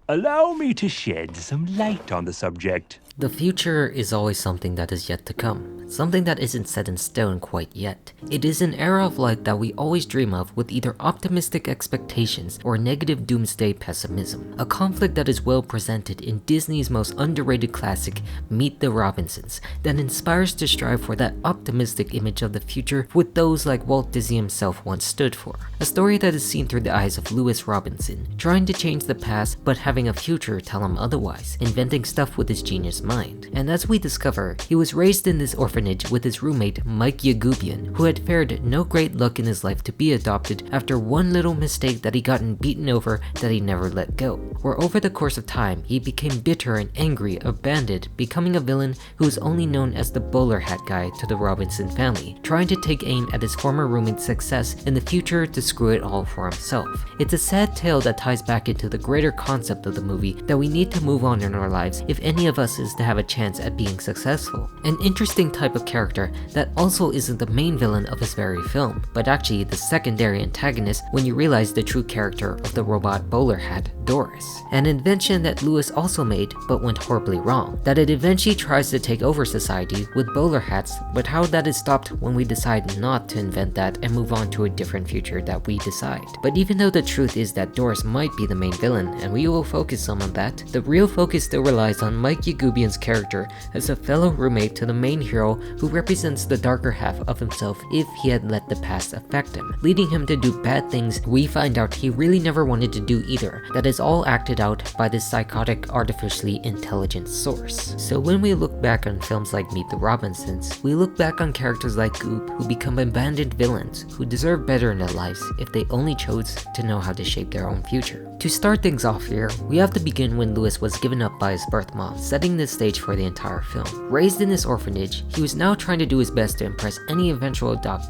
Allow me to shed some light on the subject. The future is always something that is yet to come, something that isn't set in stone quite yet. It is an era of life that we always dream of with either optimistic expectations or negative doomsday pessimism. A conflict that is well presented in Disney's most underrated classic, Meet the Robinsons, that inspires to strive for that optimistic image of the future with those like Walt Disney himself once stood for. A story that is seen through the eyes of Louis Robinson, trying to change the past but having a future tell him otherwise, inventing stuff with his genius mind. And as we discover, he was raised in this orphanage with his roommate Mike Yagubian, who had fared no great luck in his life to be adopted after one little mistake that he gotten beaten over that he never let go. Where over the course of time, he became bitter and angry, abandoned, becoming a villain who is only known as the bowler hat guy to the Robinson family, trying to take aim at his former roommate's success in the future to screw it all for himself. It's a sad tale that ties back into the greater concept of the movie that we need to move on in our lives if any of us is to have a chance at being successful. An interesting type of character that also isn't the main villain of his very film, but actually the secondary antagonist when you realize the true character of the robot bowler hat, Doris. An invention that Louis also made but went horribly wrong, that it eventually tries to take over society with bowler hats, but how that is stopped when we decide not to invent that and move on to a different future that we decide. But even though the truth is that Doris might be the main villain and we will focus some on that, the real focus still relies on Mike Yagubian's character as a fellow roommate to the main hero who represents the darker half of himself if he had let the past affect him, leading him to do bad things we find out he really never wanted to do either, that is all acted out by this psychotic, artificially intelligent source. So when we look back on films like Meet the Robinsons, we look back on characters like Goob who become abandoned villains who deserve better in their lives if they only chose to know how to shape their own future. To start things off here, we have to begin when Louis was given up by his birth mom, setting the stage for the entire film. Raised in this orphanage, he was now trying to do his best to impress any eventual adopter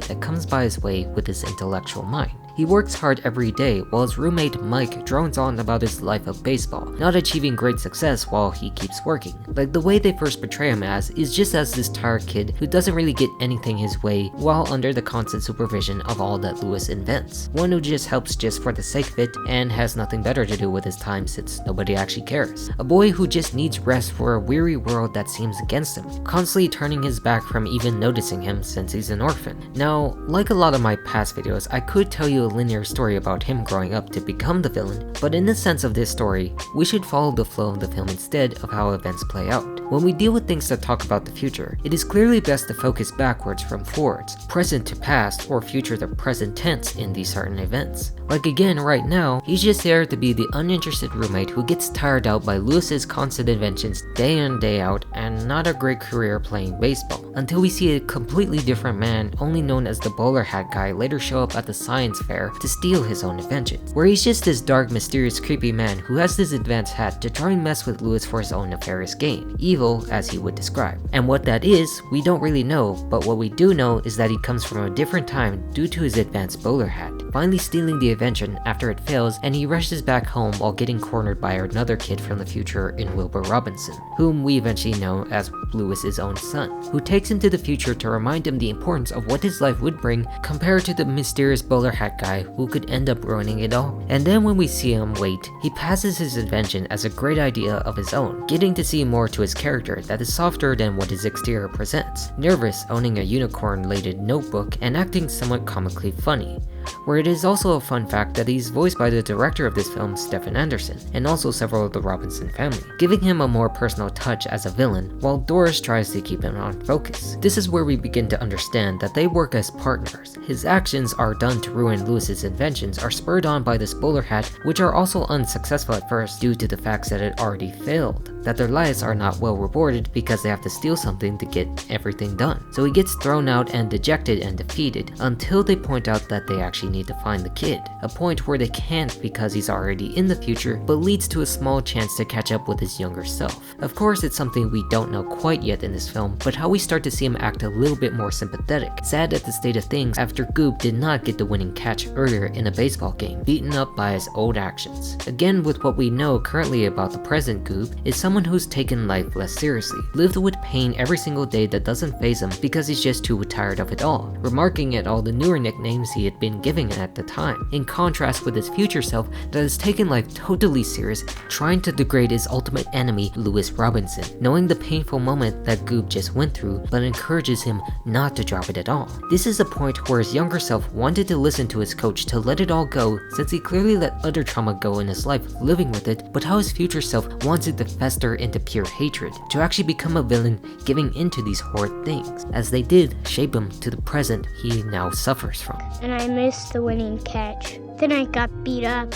that comes by his way with his intellectual mind. He works hard every day while his roommate Mike drones on about his life of baseball, not achieving great success while he keeps working. Like the way they first portray him as is just as this tired kid who doesn't really get anything his way while under the constant supervision of all that Louis invents. One who just helps just for the sake of it and has nothing better to do with his time since nobody actually cares. A boy who just needs rest for a weary world that seems against him, constantly turning his back from even noticing him since he's an orphan. Now, like a lot of my past videos, I could tell you a linear story about him growing up to become the villain, but in the sense of this story, we should follow the flow of the film instead of how events play out. When we deal with things that talk about the future, it is clearly best to focus backwards from forwards, present to past, or future to present tense in these certain events. Like again, right now, he's just there to be the uninterested roommate who gets tired out by Louis's constant inventions day in day out and not a great career playing baseball, until we see a completely different man only known as the bowler hat guy later show up at the science fair to steal his own inventions, where he's just this dark, mysterious, creepy man who has this advanced hat to try and mess with Louis for his own nefarious gain, evil as he would describe. And what that is, we don't really know, but what we do know is that he comes from a different time due to his advanced bowler hat, finally stealing the invention after it fails, and he rushes back home while getting cornered by another kid from the future in Wilbur Robinson, whom we eventually know as Louis's own son, who takes him to the future to remind him the importance of what his life would bring compared to the mysterious bowler hat guy who could end up ruining it all. And then when we see him wait, he passes his invention as a great idea of his own, getting to see more to his character that is softer than what his exterior presents, nervous, owning a unicorn-laden notebook, and acting somewhat comically funny. Where it is also a fun fact that he's voiced by the director of this film, Stephen Anderson, and also several of the Robinson family, giving him a more personal touch as a villain, while Doris tries to keep him on focus. This is where we begin to understand that they work as partners. His actions are done to ruin Louis's inventions are spurred on by this bowler hat, which are also unsuccessful at first due to the facts that it already failed, that their lives are not well rewarded because they have to steal something to get everything done. So he gets thrown out and dejected and defeated until they point out that they actually need to find the kid, a point where they can't because he's already in the future, but leads to a small chance to catch up with his younger self. Of course, it's something we don't know quite yet in this film, but how we start to see him act a little bit more sympathetic, sad at the state of things after Goob did not get the winning catch earlier in a baseball game, beaten up by his old actions. Again, with what we know currently about the present Goob, is someone who's taken life less seriously, lived with pain every single day that doesn't faze him because he's just too tired of it all, remarking at all the newer nicknames he had been forgiving at the time, in contrast with his future self that has taken life totally serious, trying to degrade his ultimate enemy, Lewis Robinson, knowing the painful moment that Goob just went through, but encourages him not to drop it at all. This is a point where his younger self wanted to listen to his coach to let it all go, since he clearly let other trauma go in his life, living with it, but how his future self wants it to fester into pure hatred, to actually become a villain, giving into these horrid things, as they did shape him to the present he now suffers from. And I missed the winning catch. Then I got beat up.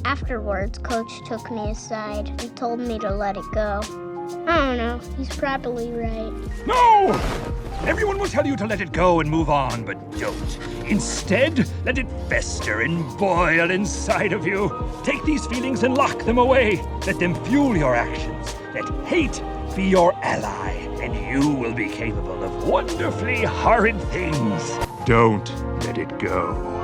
Afterwards, Coach took me aside and told me to let it go. I don't know, he's probably right. No! Everyone will tell you to let it go and move on, but don't. Instead, let it fester and boil inside of you. Take these feelings and lock them away. Let them fuel your actions. Let hate be your ally, and you will be capable of wonderfully horrid things. Don't let it go.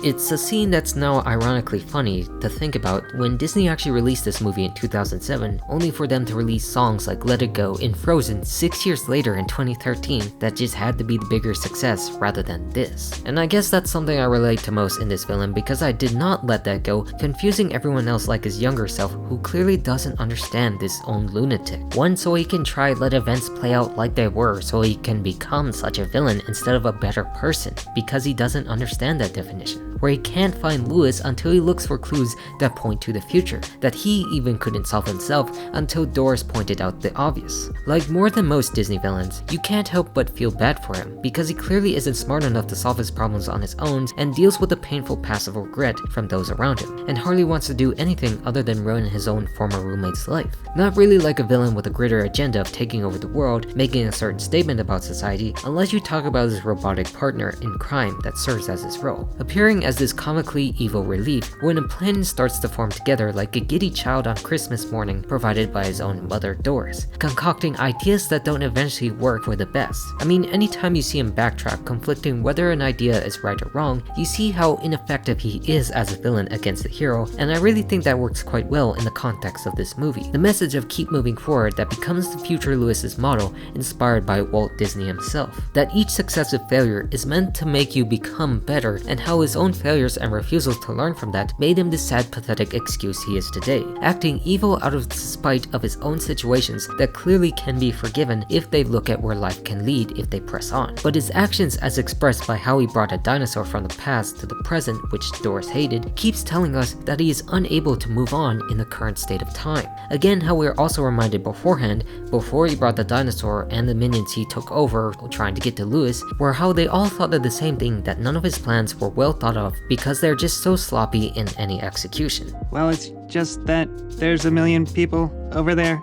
It's a scene that's now ironically funny to think about when Disney actually released this movie in 2007, only for them to release songs like Let It Go in Frozen 6 years later in 2013 that just had to be the bigger success rather than this. And I guess that's something I relate to most in this villain, because I did not let that go, confusing everyone else like his younger self who clearly doesn't understand this own lunatic. One, so he can try let events play out like they were so he can become such a villain instead of a better person, because he doesn't understand that definition. Where he can't find Lewis until he looks for clues that point to the future, that he even couldn't solve himself until Doris pointed out the obvious. Like more than most Disney villains, you can't help but feel bad for him, because he clearly isn't smart enough to solve his problems on his own and deals with the painful passive regret from those around him, and hardly wants to do anything other than ruin his own former roommate's life. Not really like a villain with a greater agenda of taking over the world, making a certain statement about society, unless you talk about his robotic partner in crime that serves as his role, appearing as this comically evil relief when a plan starts to form together like a giddy child on Christmas morning provided by his own mother Doris, concocting ideas that don't eventually work for the best. I mean, anytime you see him backtrack, conflicting whether an idea is right or wrong, you see how ineffective he is as a villain against the hero, and I really think that works quite well in the context of this movie. The message of keep moving forward that becomes the future Lewis's motto, inspired by Walt Disney himself, that each successive failure is meant to make you become better, and how his own failures and refusals to learn from that made him the sad, pathetic excuse he is today, acting evil out of the spite of his own situations that clearly can be forgiven if they look at where life can lead if they press on. But his actions, as expressed by how he brought a dinosaur from the past to the present, which Doris hated, keeps telling us that he is unable to move on in the current state of time. Again, how we are also reminded beforehand, before he brought the dinosaur and the minions he took over trying to get to Lewis, were how they all thought of the same thing, that none of his plans were well thought of because they're just so sloppy in any execution. Well, it's just that there's a million people over there,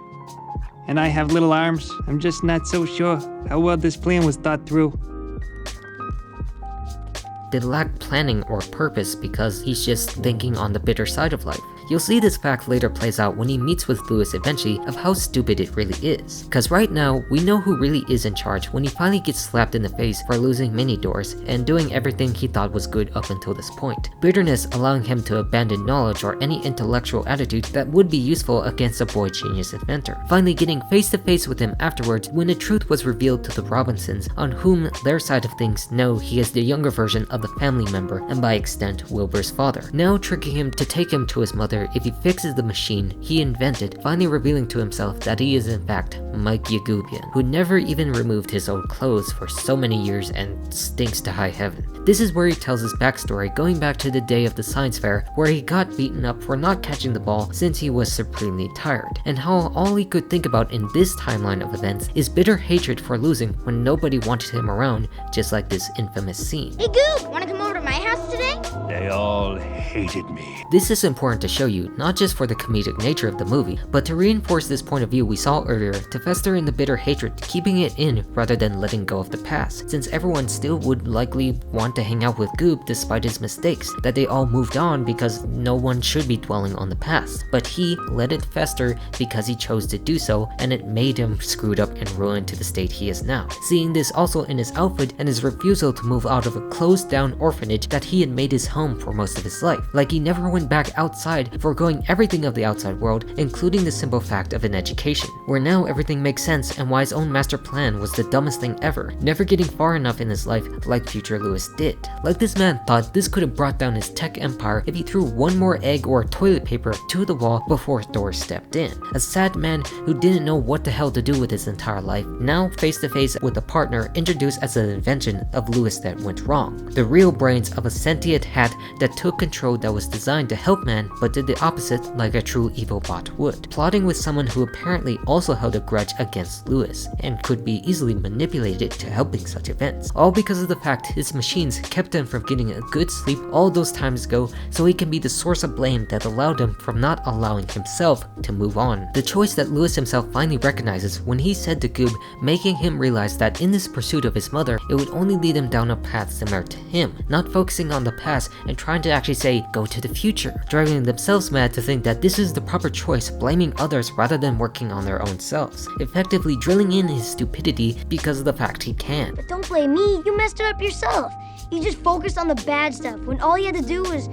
and I have little arms. I'm just not so sure how well this plan was thought through. They lack planning or purpose because he's just thinking on the bitter side of life. You'll see this fact later plays out when he meets with Lewis eventually of how stupid it really is. Cause right now, we know who really is in charge when he finally gets slapped in the face for losing mini Doris and doing everything he thought was good up until this point. Bitterness allowing him to abandon knowledge or any intellectual attitude that would be useful against a boy genius inventor. Finally getting face to face with him afterwards when the truth was revealed to the Robinsons, on whom their side of things know he is the younger version of the family member and by extent Wilbur's father, now tricking him to take him to his mother if he fixes the machine he invented, finally revealing to himself that he is in fact Mike Yagubian, who never even removed his old clothes for so many years and stinks to high heaven. This is where he tells his backstory, going back to the day of the science fair where he got beaten up for not catching the ball since he was supremely tired, and how all he could think about in this timeline of events is bitter hatred for losing when nobody wanted him around, just like this infamous scene. Hey Goob, wanna come over to my house today? They all hated me. This is important to show you, not just for the comedic nature of the movie, but to reinforce this point of view we saw earlier, to fester in the bitter hatred, keeping it in rather than letting go of the past, since everyone still would likely want to hang out with Goob despite his mistakes, that they all moved on because no one should be dwelling on the past, but he let it fester because he chose to do so, and it made him screwed up and ruined to the state he is now. Seeing this also in his outfit and his refusal to move out of a closed down orphanage village that he had made his home for most of his life. Like he never went back outside, foregoing everything of the outside world, including the simple fact of an education, where now everything makes sense and why his own master plan was the dumbest thing ever, never getting far enough in his life like future Lewis did. Like this man thought this could have brought down his tech empire if he threw one more egg or toilet paper to the wall before Doris stepped in. A sad man who didn't know what the hell to do with his entire life, now face to face with a partner introduced as an invention of Lewis that went wrong. The real brains of a sentient hat that took control that was designed to help man but did the opposite like a true evil bot would. Plotting with someone who apparently also held a grudge against Lewis and could be easily manipulated to helping such events. All because of the fact his machines kept him from getting a good sleep all those times ago, so he can be the source of blame that allowed him from not allowing himself to move on. The choice that Lewis himself finally recognizes when he said to Goob, making him realize that in this pursuit of his mother, it would only lead him down a path similar to him, not focusing on the past and trying to actually say, go to the future, driving themselves mad to think that this is the proper choice, blaming others rather than working on their own selves, effectively drilling in his stupidity because of the fact he can. But don't blame me, you messed it up yourself. You just focused on the bad stuff when all you had to do was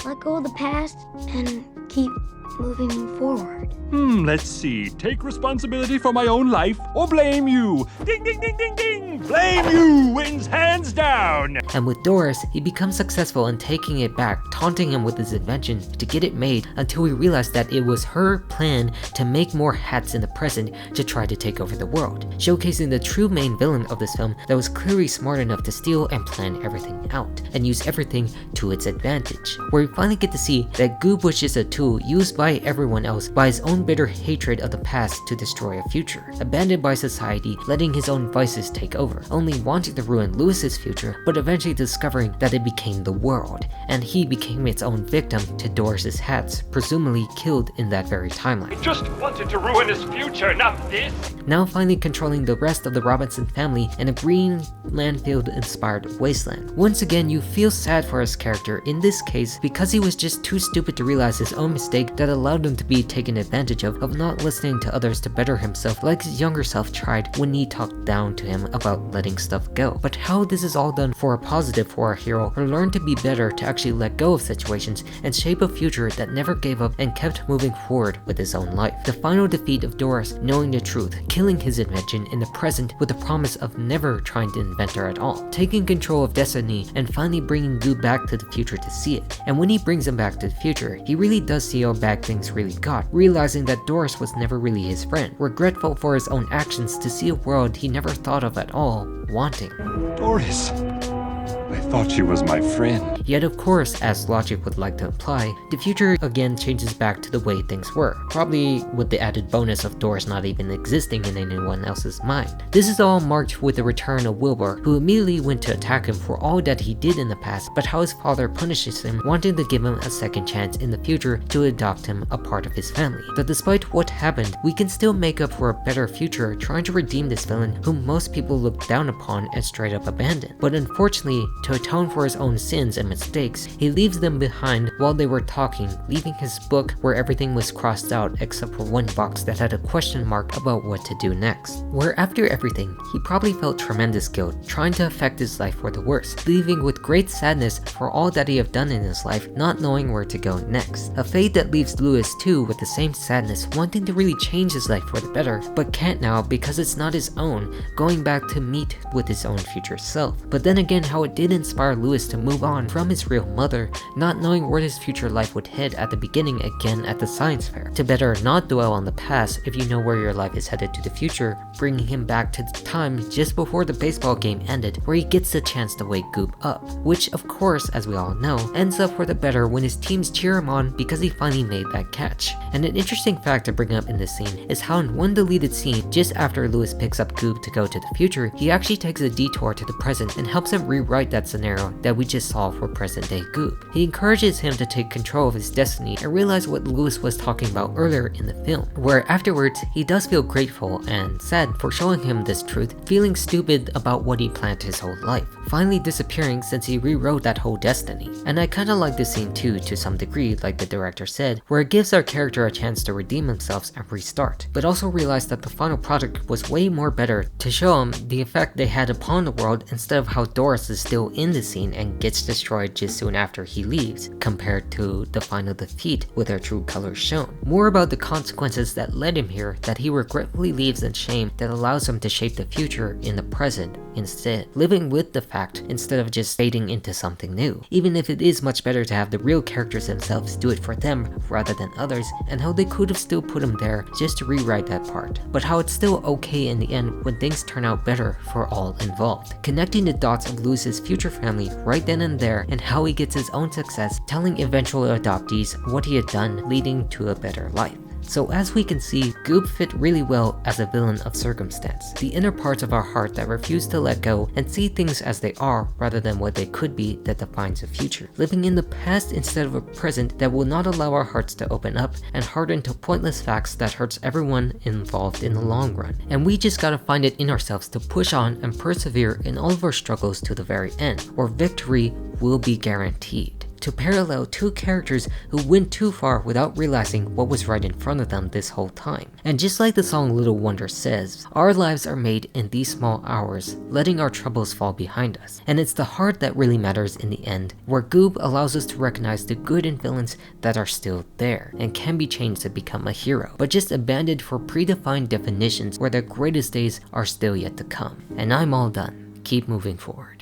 let go of the past and keep moving forward. Let's see. Take responsibility for my own life or blame you. Ding, ding, ding, ding, ding. Blame you wins hands down. And with Doris, he becomes successful in taking it back, taunting him with his invention to get it made until he realized that it was her plan to make more hats in the present to try to take over the world, showcasing the true main villain of this film that was clearly smart enough to steal and plan everything out and use everything to its advantage, where we finally get to see that Goob was just a tool used by everyone else by his own bitter hatred of the past to destroy a future, abandoned by society, letting his own vices take over, only wanting to ruin Lewis's future, but eventually discovering that it became the world, and he became its own victim to Doris's hats, presumably killed in that very timeline. I just wanted to ruin his future, not this. Now finally controlling the rest of the Robinson family in a green landfill-inspired wasteland. Once again, you feel sad for his character in this case because he was just too stupid to realize his own mistake that allowed him to be taken advantage of not listening to others to better himself like his younger self tried when he talked down to him about letting stuff go. But how this is all done for a positive for our hero, who learned to be better to actually let go of situations and shape a future that never gave up and kept moving forward with his own life. The final defeat of Doris, knowing the truth, killing his invention in the present with the promise of never trying to invent her at all, taking control of destiny and finally bringing Goob back to the future to see it. And when he brings him back to the future, he really does see how bad things really got, realizing that Doris was never really his friend, regretful for his own actions to see a world he never thought of at all, wanting. Doris, I thought she was my friend. Yet of course, as logic would like to imply, the future again changes back to the way things were, probably with the added bonus of Doris not even existing in anyone else's mind. This is all marked with the return of Wilbur, who immediately went to attack him for all that he did in the past, but how his father punishes him, wanting to give him a second chance in the future to adopt him a part of his family. But despite what happened, we can still make up for a better future trying to redeem this villain whom most people look down upon and straight up abandon. But unfortunately, to atone for his own sins and mistakes, he leaves them behind while they were talking, leaving his book where everything was crossed out except for one box that had a question mark about what to do next. Where after everything, he probably felt tremendous guilt, trying to affect his life for the worse, leaving with great sadness for all that he have done in his life, not knowing where to go next. A fate that leaves Lewis too with the same sadness, wanting to really change his life for the better, but can't now because it's not his own, going back to meet with his own future self. But then again, how it did inspire Lewis to move on from his real mother, not knowing where his future life would head at the beginning again at the science fair, to better not dwell on the past if you know where your life is headed to the future, bringing him back to the time just before the baseball game ended, where he gets the chance to wake Goob up, which of course, as we all know, ends up for the better when his teams cheer him on because he finally made that catch. And an interesting fact to bring up in this scene is how in one deleted scene, just after Lewis picks up Goob to go to the future, he actually takes a detour to the present and helps him rewrite that scenario that we just saw for present day Goob. He encourages him to take control of his destiny and realize what Lewis was talking about earlier in the film, where afterwards he does feel grateful and sad for showing him this truth, feeling stupid about what he planned his whole life, finally disappearing since he rewrote that whole destiny. And I kinda like this scene too to some degree, like the director said, where it gives our character a chance to redeem themselves and restart, but also realize that the final product was way more better to show him the effect they had upon the world instead of how Doris is still in in the scene and gets destroyed just soon after he leaves, compared to the final defeat with their true colors shown. More about the consequences that led him here that he regretfully leaves in shame that allows him to shape the future in the present instead, living with the fact instead of just fading into something new, even if it is much better to have the real characters themselves do it for them rather than others, and how they could have still put him there just to rewrite that part, but how it's still okay in the end when things turn out better for all involved. Connecting the dots of Luz's future family right then and there, and how he gets his own success, telling eventual adoptees what he had done, leading to a better life. So as we can see, Goob fit really well as a villain of circumstance, the inner parts of our heart that refuse to let go and see things as they are rather than what they could be that defines the future, living in the past instead of a present that will not allow our hearts to open up and harden to pointless facts that hurts everyone involved in the long run. And we just gotta find it in ourselves to push on and persevere in all of our struggles to the very end, or victory will be guaranteed. To parallel two characters who went too far without realizing what was right in front of them this whole time. And just like the song Little Wonder says, our lives are made in these small hours, letting our troubles fall behind us. And it's the heart that really matters in the end, where Goob allows us to recognize the good in villains that are still there, and can be changed to become a hero, but just abandoned for predefined definitions where their greatest days are still yet to come. And I'm all done. Keep moving forward.